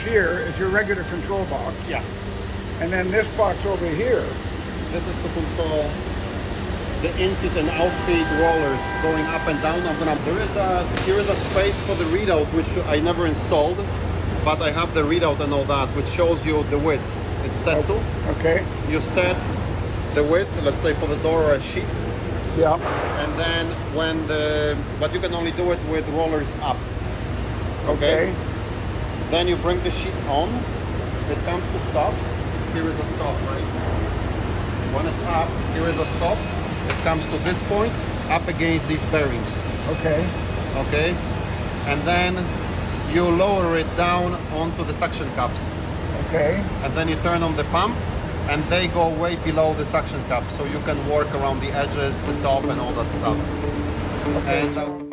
here is your regular control box. Yeah. And then this box over here. This is to control the in-feed and out-feed rollers going up and down. Here is a space for the readout, which I never installed, but I have the readout and all that, which shows you the width. It's set to. Okay. You set the width, let's say for the door or a sheet. Yeah. And then but you can only do it with rollers up. Okay. Then you bring the sheet on. It comes to stops. Here is a stop, right? When it's up, here is a stop. It comes to this point, up against these bearings. Okay. Okay. And then you lower it down onto the suction cups. Okay. And then you turn on the pump, and they go way below the suction cup, so you can work around the edges, the top, and all that stuff. Okay. And